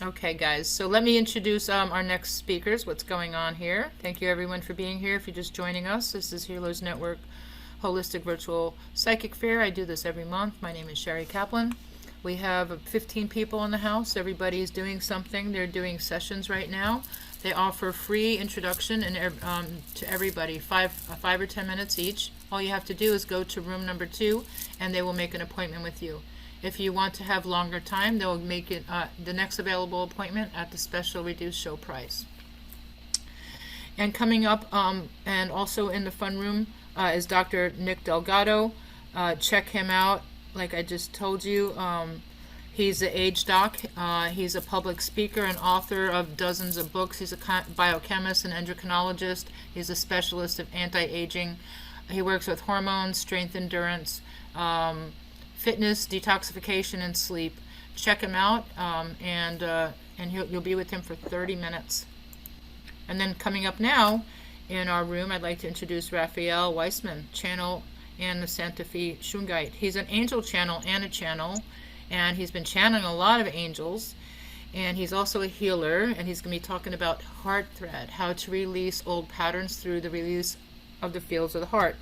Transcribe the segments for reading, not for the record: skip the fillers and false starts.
Okay, guys, so let me introduce our next speakers, what's going on here. Thank you, everyone, for being here. If you're just joining us, this is Healers Network Holistic Virtual Psychic Fair. I do this every month. My name is Sheri Kaplan. We have 15 people in the house. Everybody is doing something. They're doing sessions right now. They offer free introduction to everybody, 5 or 10 minutes each. All you have to do is go to room number 2, and they will make an appointment with you. If you want to have longer time, they'll make it the next available appointment at the special reduced show price. And coming up, and also in the fun room, is Dr. Nick Delgado. Check him out. Like I just told you, he's an age doc. He's a public speaker and author of dozens of books. He's a biochemist and endocrinologist. He's a specialist of anti-aging. He works with hormones, strength, endurance, fitness, detoxification, and sleep. Check him out, and you'll be with him for 30 minutes. And then coming up now in our room, I'd like to introduce Raphael Weisman, channel and the Santa Fe Shungite. He's an angel channel and a channel, and he's been channeling a lot of angels. And he's also a healer, and he's going to be talking about HeartThread, how to release old patterns through the release of the fields of the heart.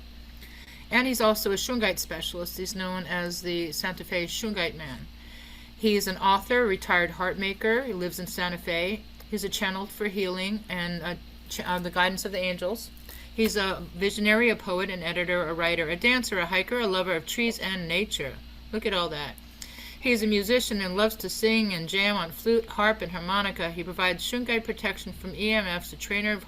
And he's also a Shungite specialist. He's known as the Santa Fe Shungite Man. He's an author, retired heart maker. He lives in Santa Fe. He's a channel for healing and the guidance of the angels. He's a visionary, a poet, an editor, a writer, a dancer, a hiker, a lover of trees and nature. Look at all that. He's a musician and loves to sing and jam on flute, harp, and harmonica. He provides Shungite protection from EMFs, a trainer of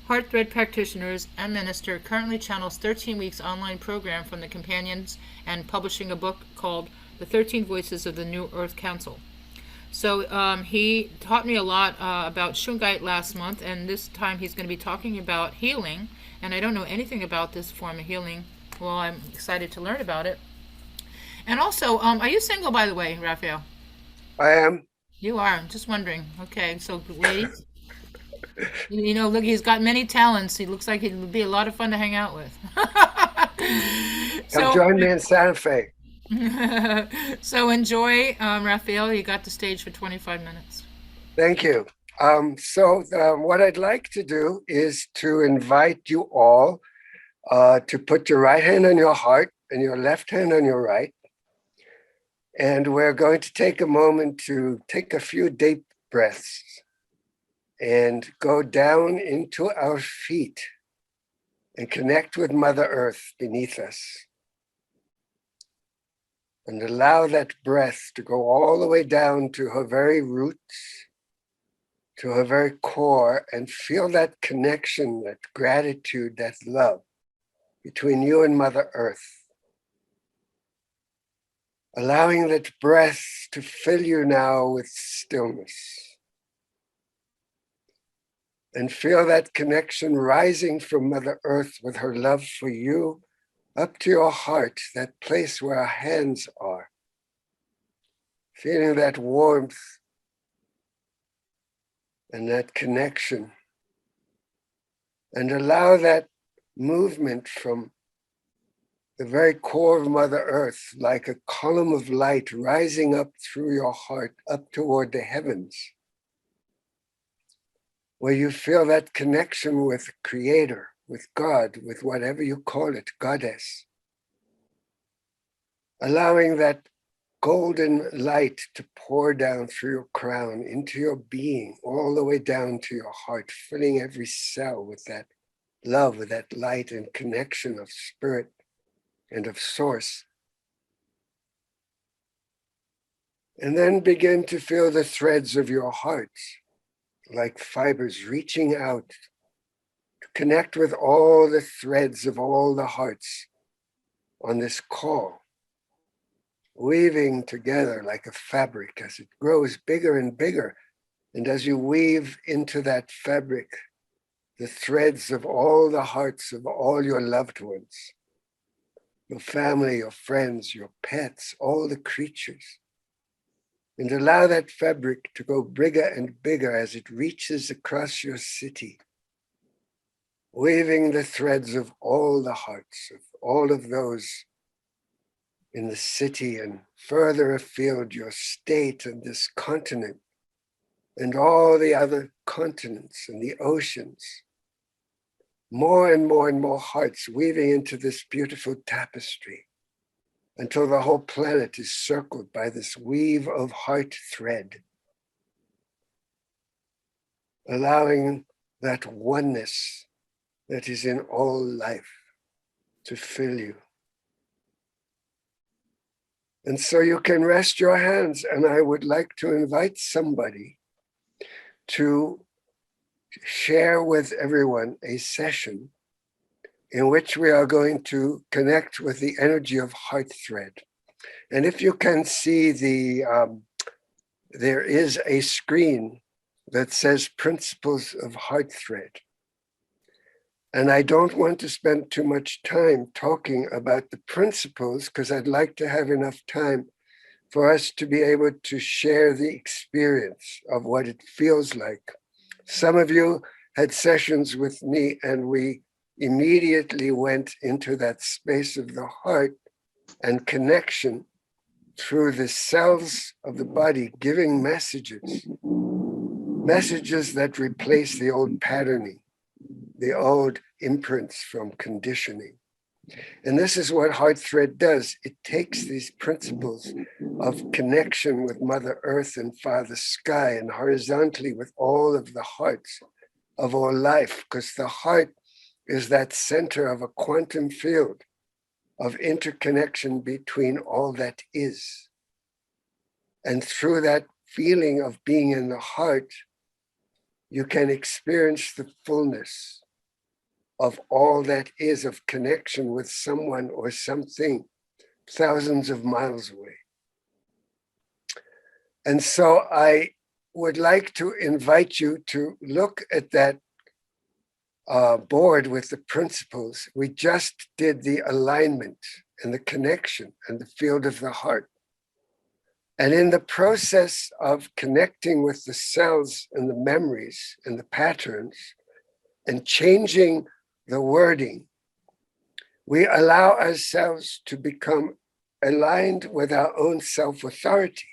HeartThread practitioners and minister, currently channels 13 weeks online program from the companions and publishing a book called The 13 Voices of the New Earth Council. So he taught me a lot about Shungite last month, and this time he's going to be talking about healing, and I don't know anything about this form of healing. Well, I'm excited to learn about it. And also, are you single, by the way, Raphael? I am. You are. I'm just wondering. Okay, so ladies, look, he's got many talents. He looks like he would be a lot of fun to hang out with. Come So, join me in Santa Fe. so enjoy, Raphael. You got the stage for 25 minutes. Thank you. What I'd like to do is to invite you all to put your right hand on your heart and your left hand on your right. And we're going to take a moment to take a few deep breaths and go down into our feet and connect with Mother Earth beneath us. And allow that breath to go all the way down to her very roots, to her very core, and feel that connection, that gratitude, that love between you and Mother Earth. Allowing that breath to fill you now with stillness. And feel that connection rising from Mother Earth with her love for you up to your heart, that place where our hands are. Feeling that warmth and that connection. And allow that movement from the very core of Mother Earth, like a column of light rising up through your heart, up toward the heavens, where you feel that connection with Creator, with God, with whatever you call it, Goddess. Allowing that golden light to pour down through your crown, into your being, all the way down to your heart, filling every cell with that love, with that light and connection of spirit and of source. And then begin to feel the threads of your heart, like fibers reaching out to connect with all the threads of all the hearts on this call, weaving together like a fabric as it grows bigger and bigger. And as you weave into that fabric, the threads of all the hearts of all your loved ones, your family, your friends, your pets, all the creatures. And allow that fabric to go bigger and bigger as it reaches across your city, weaving the threads of all the hearts of all of those in the city and further afield, your state and this continent, and all the other continents and the oceans. More and more and more hearts weaving into this beautiful tapestry until the whole planet is circled by this weave of heart thread, allowing that oneness that is in all life to fill you. And so you can rest your hands, and I would like to invite somebody to share with everyone a session in which we are going to connect with the energy of HeartThread. And if you can see there is a screen that says Principles of HeartThread. And I don't want to spend too much time talking about the principles because I'd like to have enough time for us to be able to share the experience of what it feels like. Some of you had sessions with me and we immediately went into that space of the heart and connection through the cells of the body, giving messages that replace the old patterning, the old imprints from conditioning. And this is what HeartThread does. It takes these principles of connection with Mother Earth and Father Sky and horizontally with all of the hearts of all life, because the heart is that center of a quantum field of interconnection between all that is. And through that feeling of being in the heart, you can experience the fullness of all that is of connection with someone or something thousands of miles away. And so I would like to invite you to look at that board with the principles. We just did the alignment and the connection and the field of the heart. And in the process of connecting with the cells and the memories and the patterns and changing the wording, we allow ourselves to become aligned with our own self-authority.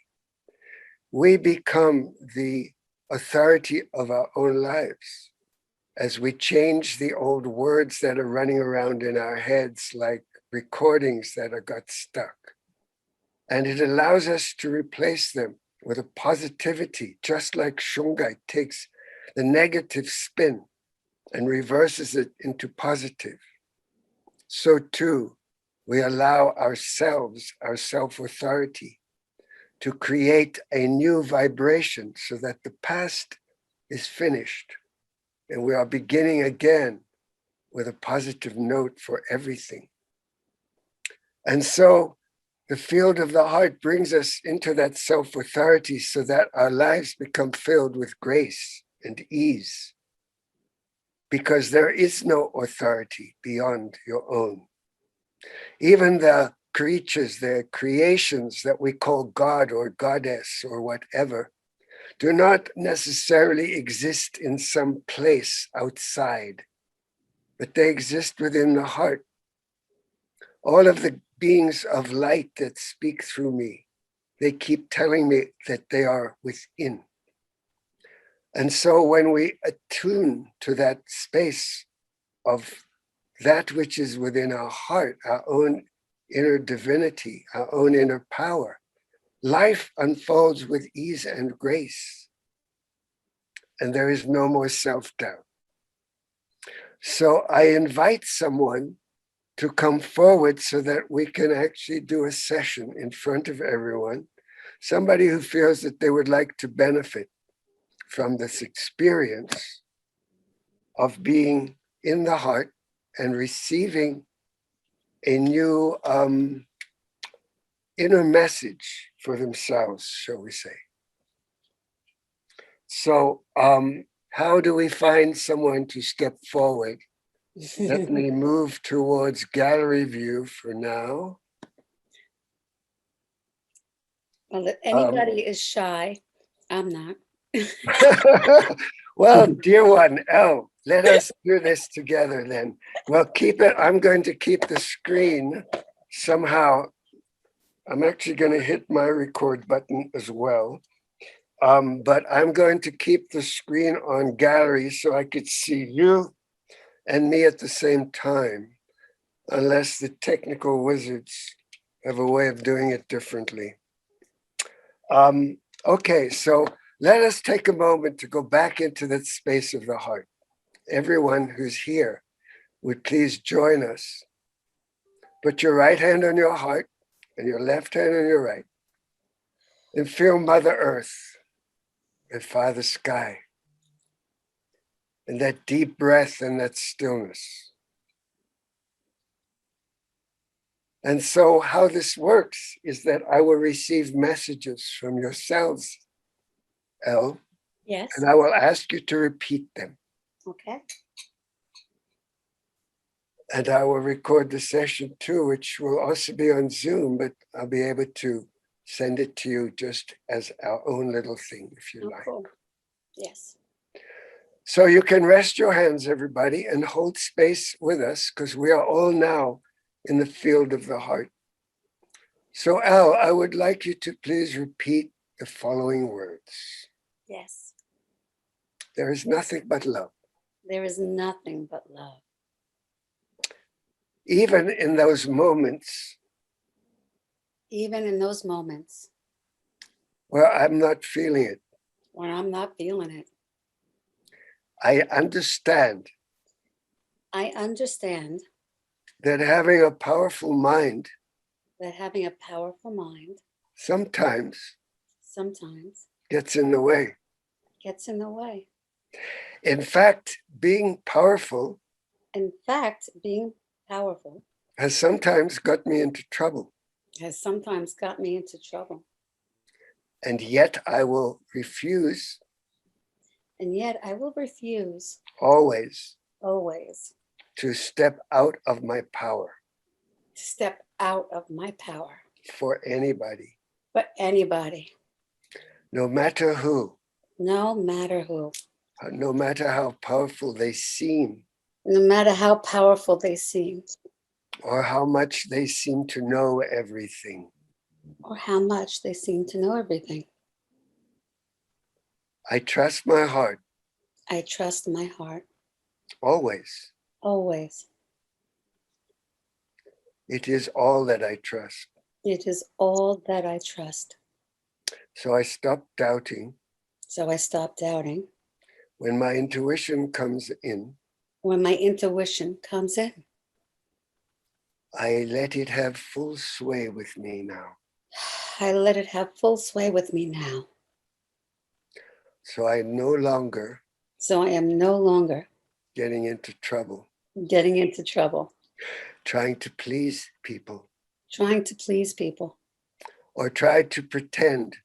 We become the authority of our own lives as we change the old words that are running around in our heads like recordings that are got stuck. And it allows us to replace them with a positivity, just like Shungite takes the negative spin and reverses it into positive. So too, we allow ourselves, our self-authority, to create a new vibration so that the past is finished and we are beginning again with a positive note for everything. And so the field of the heart brings us into that self-authority so that our lives become filled with grace and ease, because there is no authority beyond your own. Even the creatures, the creations that we call God or Goddess or whatever, do not necessarily exist in some place outside, but they exist within the heart. All of the beings of light that speak through me, they keep telling me that they are within. And so when we attune to that space of that which is within our heart, our own inner divinity, our own inner power, life unfolds with ease and grace. And there is no more self-doubt. So I invite someone to come forward so that we can actually do a session in front of everyone. Somebody who feels that they would like to benefit from this experience of being in the heart and receiving a new inner message for themselves, shall we say. So how do we find someone to step forward? Let me move towards gallery view for now. Well, if anybody is shy, I'm not. Well, dear one, Elle, let us do this together then. Well, keep it. I'm going to keep the screen somehow. I'm actually going to hit my record button as well. But I'm going to keep the screen on gallery so I could see you and me at the same time, unless the technical wizards have a way of doing it differently. Okay, so let us take a moment to go back into that space of the heart. Everyone who's here would please join us. Put your right hand on your heart and your left hand on your right, and feel Mother Earth and Father Sky, and that deep breath and that stillness. And so how this works is that I will receive messages from yourselves, Elle, Yes. and I will ask you to repeat them. Okay. And I will record the session too, which will also be on Zoom, but I'll be able to send it to you just as our own little thing, if you like. Cool. Yes. So you can rest your hands, everybody, and hold space with us, because we are all now in the field of the heart. So Al, I would like you to please repeat the following words. Yes. There is nothing but love. There is nothing but love. Even in those moments Even in those moments where I'm not feeling it, when I'm not feeling it, I understand I understand that having a powerful mind that having a powerful mind sometimes sometimes gets in the way. gets in the way. In fact, being powerful In fact, being powerful has sometimes got me into trouble, has sometimes got me into trouble. and yet I will refuse And yet I will refuse always always to step out of my power to step out of my power for anybody, for anybody, no matter who, no matter who, no matter how powerful they seem, no matter how powerful they seem, or how much they seem to know everything. or how much they seem to know everything. I trust my heart I trust my heart always. always. It is all that I trust. It is all that I trust. So I stop doubting So I stop doubting. when my intuition comes in. When my intuition comes in, I let it have full sway with me now. I let it have full sway with me now. So I no longer So I am no longer getting into trouble, getting into trouble, trying to please people, trying to please people, or try to pretend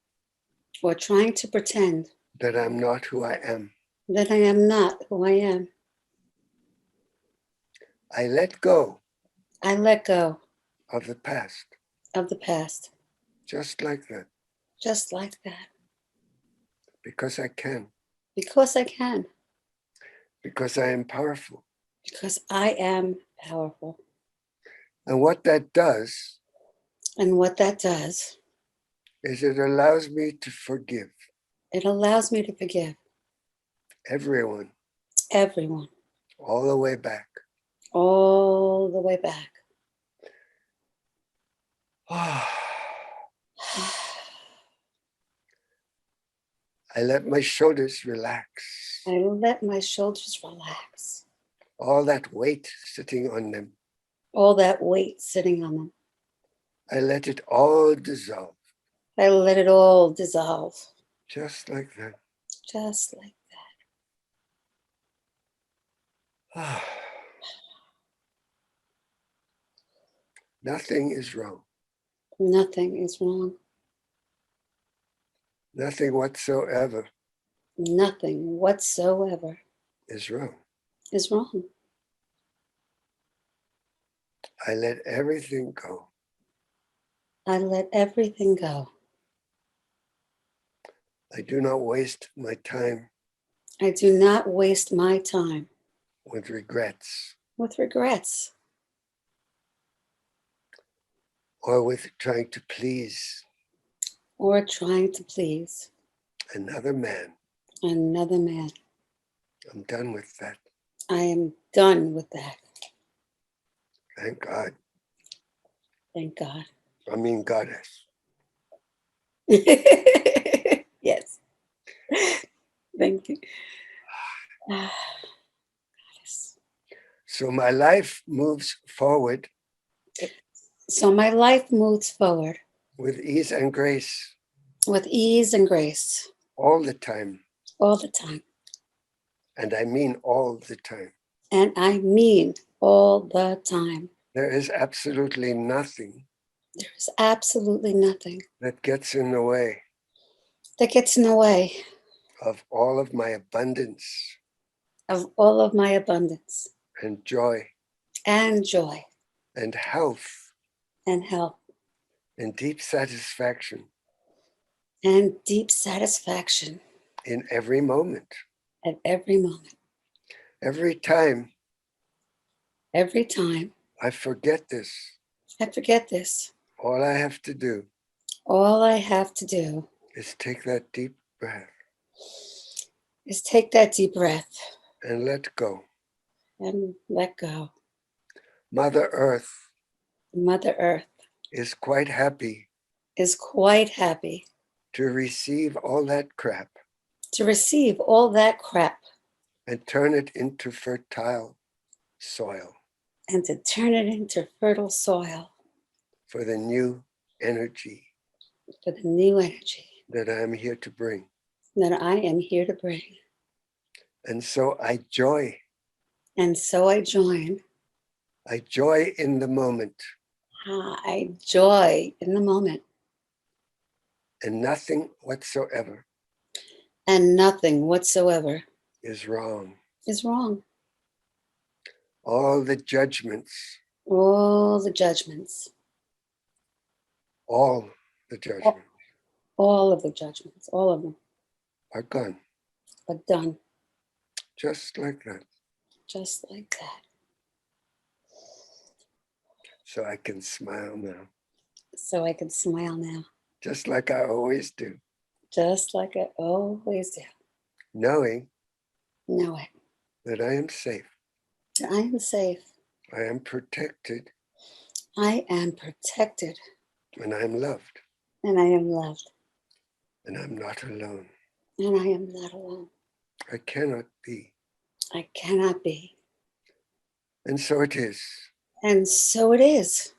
or trying to pretend that I'm not who I am. that I am not who I am. I let go I let go of the past, of the past, just like that, just like that, because I can, because I can, because I am powerful. because I am powerful. And what that does And what that does, is it allows me to forgive it allows me to forgive everyone everyone all the way back. all the way back. I let my shoulders relax. I let my shoulders relax. All that weight sitting on them, All that weight sitting on them. I let it all dissolve, I let it all dissolve. just like that. Just like Nothing is wrong. that. Nothing is wrong. Nothing whatsoever Nothing whatsoever is wrong. is wrong. I let everything go. I let everything go. I do not waste my time I do not waste my time with regrets with regrets or with trying to please or trying to please another man. another man. I'm done with that. I am done with that. Thank God. Thank God. I mean, goddess. Yes. Thank you. Ah, goddess. So my life moves forward So my life moves forward with ease and grace with ease and grace all the time. all the time. And I mean all the time. And I mean all the time. There is absolutely nothing There is absolutely nothing that gets in the way that gets in the way of all of my abundance of all of my abundance and joy and joy and health and health and deep satisfaction and deep satisfaction in every moment. at every moment. Every time Every time I forget this, I forget this, all I have to do all I have to do is take that deep breath is take that deep breath and let go. and let go. Mother Earth Mother Earth is quite happy is quite happy to receive all that crap to receive all that crap and turn it into fertile soil and to turn it into fertile soil for the new energy for the new energy that I am here to bring. that I am here to bring. And so I joy. And so I join. I joy in the moment, I joy in the moment, and nothing whatsoever and nothing whatsoever is wrong. is wrong. All the judgments, All the judgments, all the judgments all of the judgments, all of them are gone, are done just like that. just like that. So I can smile now, So I can smile now, just like I always do, just like I always do, knowing knowing that I am safe, that I am safe, I am protected, I am protected, and I am loved, and I am loved, and I'm not alone. and I am not alone. I cannot be. I cannot be. And so it is. And so it is.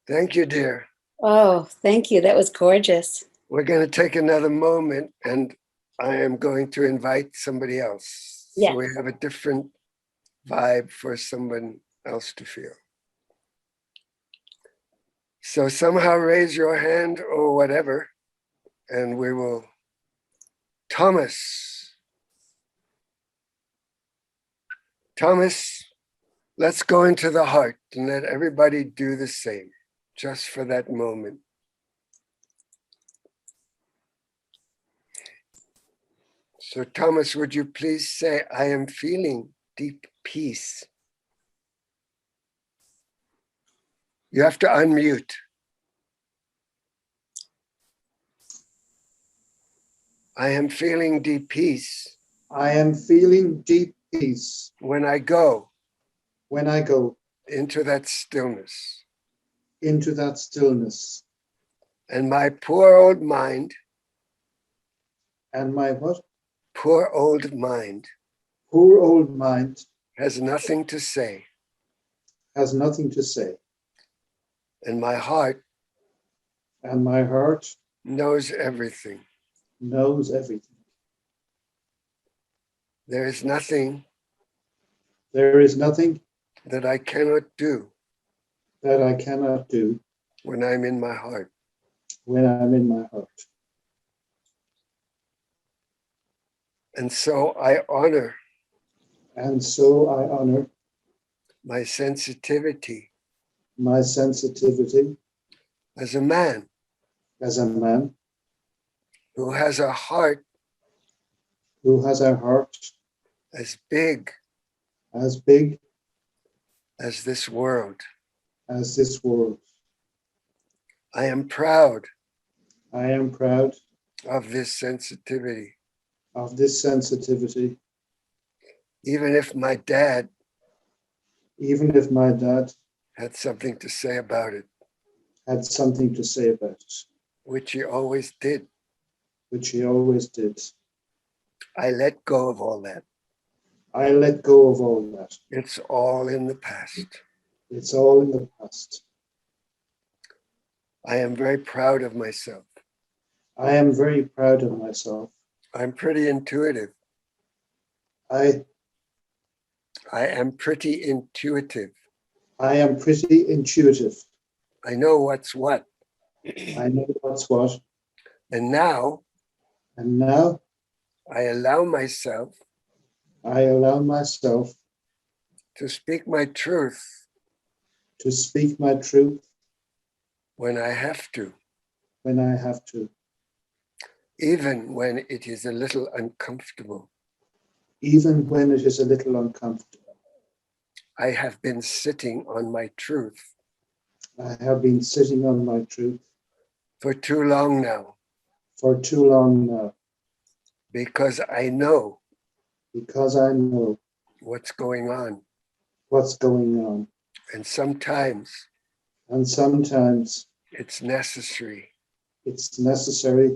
Thank you, dear. Oh, thank you. That was gorgeous. We're going to take another moment, and I am going to invite somebody else. Yes. So we have a different vibe for someone else to feel. So somehow raise your hand or whatever, and we will. Thomas, let's go into the heart and let everybody do the same, just for that moment. So Thomas, would you please say, I am feeling deep peace. You have to unmute. I am feeling deep peace. I am feeling deep peace When I go into that stillness. stillness. And my poor old mind, And my what? poor old mind, Poor old mind has nothing to say. has nothing to say. And my heart And my heart knows everything. knows everything. There is nothing There is nothing that I cannot do that I cannot do when I'm in my heart. when I'm in my heart. And so I honor And so I honor my sensitivity my sensitivity as a man as a man who has a heart who has a heart as big as big as this world. as this world. I am proud I am proud of this sensitivity. of this sensitivity, Even if my dad even if my dad had something to say about it, had something to say about it, which he always did, which he always did. I let go of all that. I let go of all that. It's all in the past. It's all in the past. I am very proud of myself. I am very proud of myself. I'm pretty intuitive. I am pretty intuitive. am pretty intuitive. I know what's what. I know what's what. And now And now I allow myself to speak my truth to speak my truth when I have to, when I have to, even when it is a little uncomfortable. even when it is a little uncomfortable. I have been sitting on my truth I have been sitting on my truth for too long now, for too long now, because I know because I know what's going on. what's going on. And sometimes And sometimes it's necessary it's necessary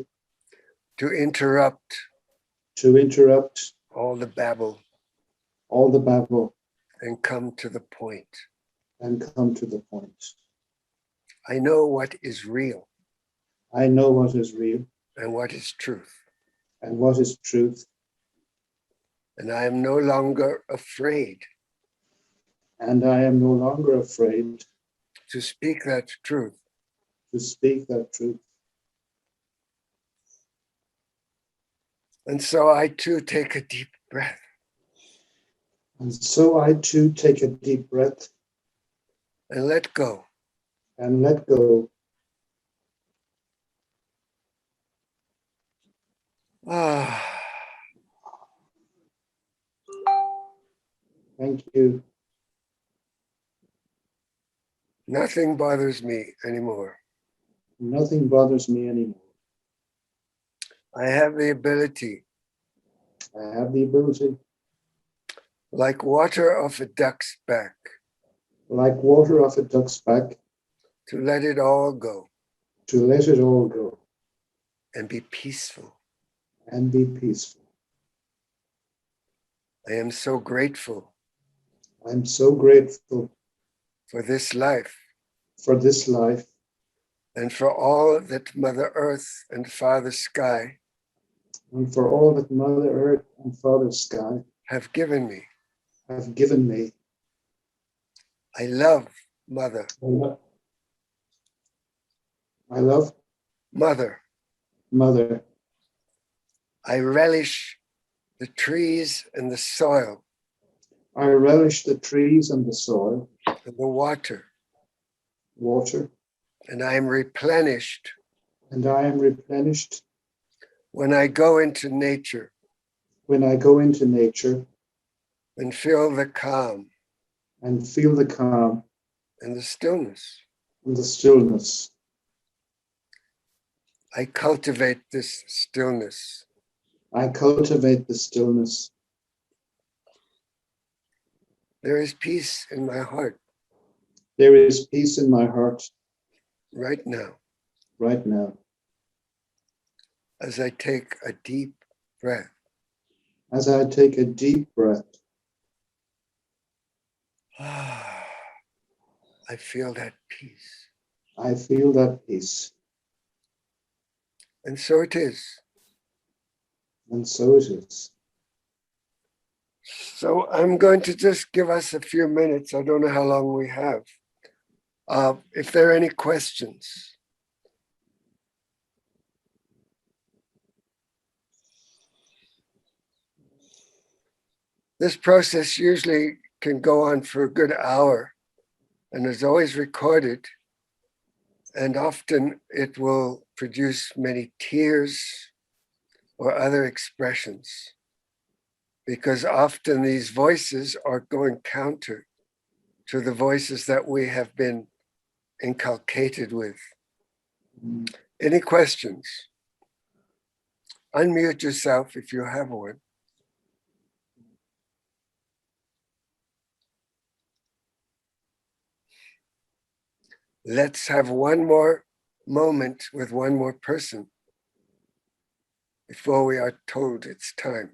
to interrupt to interrupt all the babble all the babble and come to the point. and come to the point. I know what is real I know what is real and what is truth. and what is truth, And I am no longer afraid and I am no longer afraid to speak that truth. to speak that truth. And so I too take a deep breath And so I too take a deep breath and let go. and let go. Ah, Thank you. nothing bothers me anymore. Nothing bothers me anymore. I have the ability, I have the ability, like water off a duck's back, like water off a duck's back, to let it all go to let it all go and be peaceful. and be peaceful. I am so grateful I'm so grateful for this life for this life and for all that Mother Earth and Father Sky and for all that Mother Earth and Father Sky have given me. have given me. I love Mother, I love Mother. Mother. I relish the trees and the soil I relish the trees and the soil, and the water, water, and I am replenished and I am replenished when I go into nature when I go into nature and feel the calm and feel the calm and the stillness. and the stillness. I cultivate this stillness. I cultivate the stillness. There is peace in my heart There is peace in my heart right now right now as I take a deep breath. as I take a deep breath. I feel that peace. I feel that peace. And so it is. And so it is. So I'm going to just give us a few minutes. I don't know how long we have. If there are any questions. This process usually can go on for a good hour and is always recorded. And often it will produce many tears or other expressions, because often these voices are going counter to the voices that we have been inculcated with. Any questions? Unmute yourself if you have one. Let's have one more moment with one more person before we are told it's time.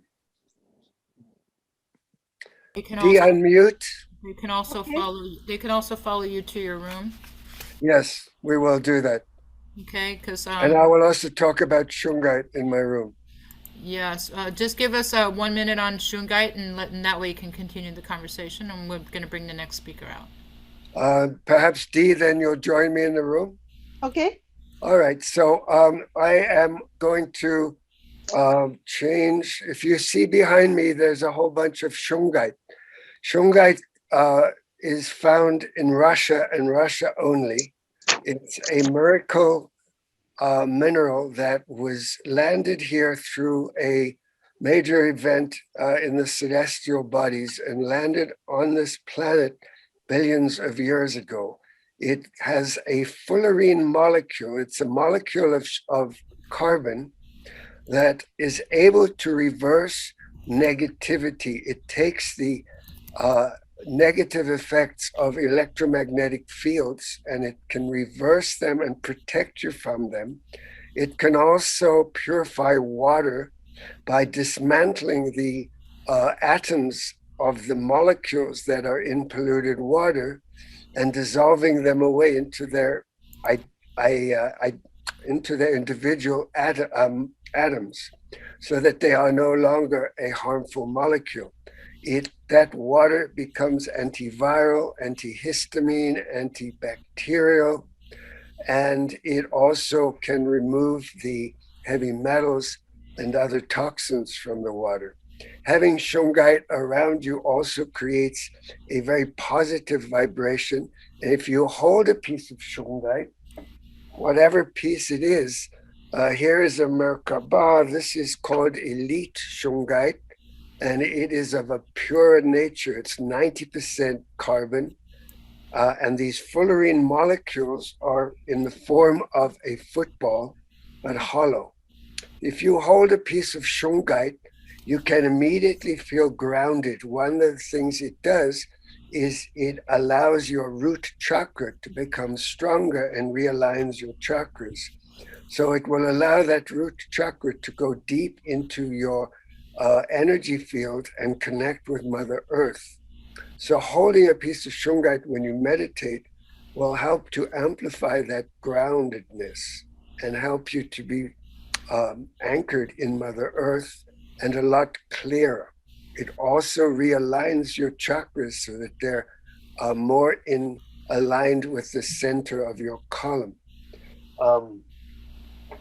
You can also, De-unmute. you can also follow. They can also follow you to your room. Yes, we will do that. Okay, because And I will also talk about Shungite in my room. yes, just give us 1 minute on Shungite, and that way you can continue the conversation. And we're going to bring the next speaker out. Perhaps Dee, then you'll join me in the room. Okay. All right, so I am going to change. If you see behind me, there's a whole bunch of Shungite. Shungite is found in Russia and Russia only. It's a miracle mineral that was landed here through a major event in the celestial bodies and landed on this planet billions of years ago. It has a fullerene molecule. It's a molecule of carbon that is able to reverse negativity. It takes the negative effects of electromagnetic fields and it can reverse them and protect you from them. It can also purify water by dismantling the atoms of the molecules that are in polluted water and dissolving them away into their individual atoms, so that they are no longer a harmful molecule. That water becomes antiviral, antihistamine, antibacterial, and it also can remove the heavy metals and other toxins from the water. Having Shungite around you also creates a very positive vibration. And if you hold a piece of Shungite, whatever piece it is, here is a Merkaba. This is called Elite Shungite, and it is of a pure nature. It's 90% carbon, and these fullerene molecules are in the form of a football, but hollow. If you hold a piece of Shungite, you can immediately feel grounded. One of the things it does is it allows your root chakra to become stronger and realigns your chakras. So it will allow that root chakra to go deep into your energy field and connect with Mother Earth. So holding a piece of Shungite when you meditate will help to amplify that groundedness and help you to be anchored in Mother Earth and a lot clearer. It also realigns your chakras so that they're more aligned with the center of your column.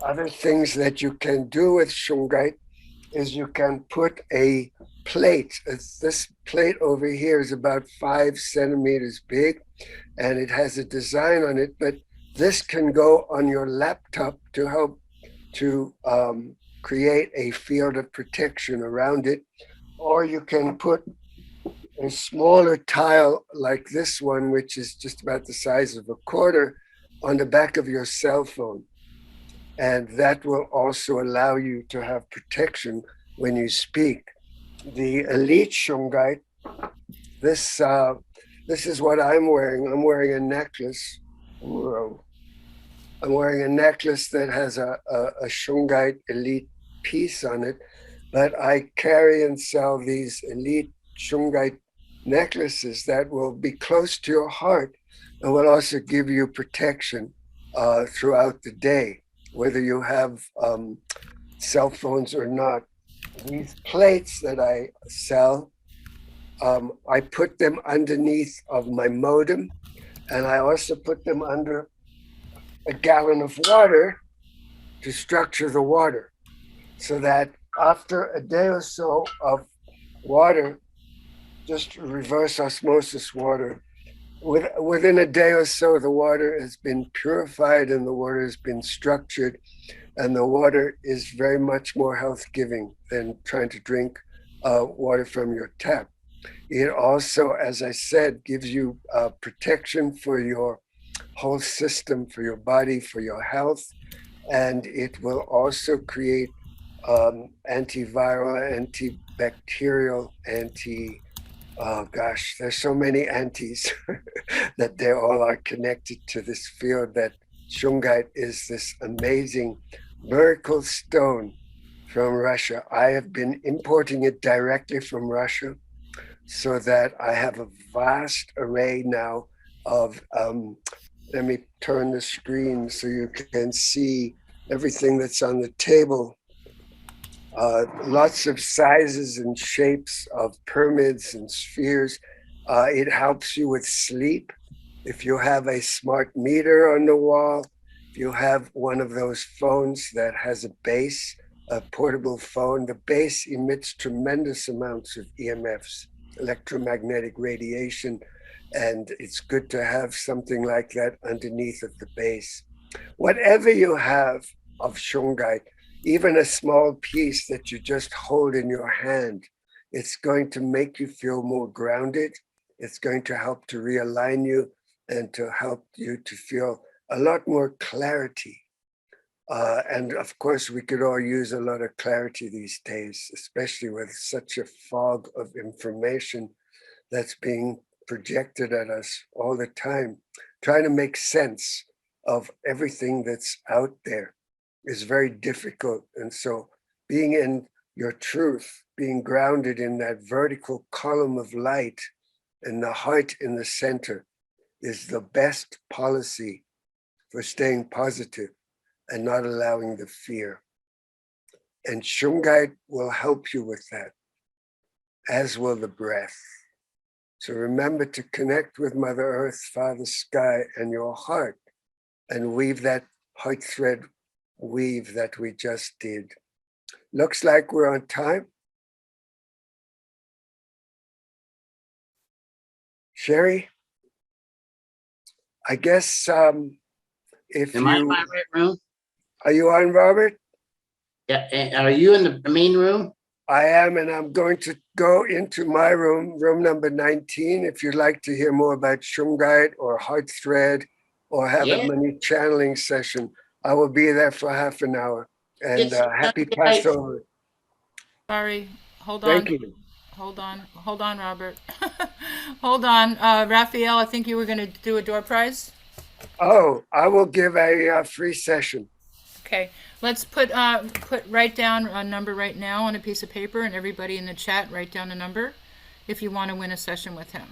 Other things that you can do with Shungite is you can put a plate. This plate over here is about 5 centimeters big, and it has a design on it, but this can go on your laptop to help to create a field of protection around it. Or you can put a smaller tile like this one, which is just about the size of a quarter, on the back of your cell phone. And that will also allow you to have protection when you speak. The Elite Shungite, this is what I'm wearing. I'm wearing a necklace. Whoa. I'm wearing a necklace that has a Shungite Elite piece on it, but I carry and sell these Elite Shungite necklaces that will be close to your heart and will also give you protection throughout the day, whether you have cell phones or not. These plates that I sell, I put them underneath of my modem, and I also put them under a gallon of water to structure the water, so that after a day or so of water, just reverse osmosis water, within a day or so, the water has been purified and the water has been structured, and the water is very much more health-giving than trying to drink water from your tap. It also, as I said, gives you protection for your whole system, for your body, for your health. and it will also create antiviral, antibacterial, oh gosh, there's so many antis that they all are connected to this field. That Shungite is this amazing miracle stone from Russia. I have been importing it directly from Russia, so that I have a vast array now of, let me turn the screen so you can see everything that's on the table. Lots of sizes and shapes of pyramids and spheres. It helps you with sleep. If you have a smart meter on the wall, if you have one of those phones that has a base, a portable phone, the base emits tremendous amounts of EMFs, electromagnetic radiation, and it's good to have something like that underneath of the base. Whatever you have of Shungite, even a small piece that you just hold in your hand, it's going to make you feel more grounded. It's going to help to realign you and to help you to feel a lot more clarity. And of course, we could all use a lot of clarity these days, especially with such a fog of information that's being projected at us all the time. Trying to make sense of everything that's out there is very difficult. And so being in your truth, being grounded in that vertical column of light and the heart in the center is the best policy for staying positive and not allowing the fear. And Shungite will help you with that, as will the breath. So remember to connect with Mother Earth, Father Sky, and your heart, and weave that heart thread weave that we just did. Looks like we're on time. Sheri, I guess if Am I in you, my right room? are you on, Robert? Yeah, are you in the main room? I am, and I'm going to go into my room, room number 19. If you'd like to hear more about Shungite or HeartThread or have a Yeah. mini channeling session, I will be there for half an hour. And It's happy Shungite. Passover. Sorry, hold Thank on. you. Hold on, Robert. Hold on. Raphael, I think you were going to do a door prize. Oh, I will give a free session. Okay, let's write down a number right now on a piece of paper, and everybody in the chat write down a number if you want to win a session with him.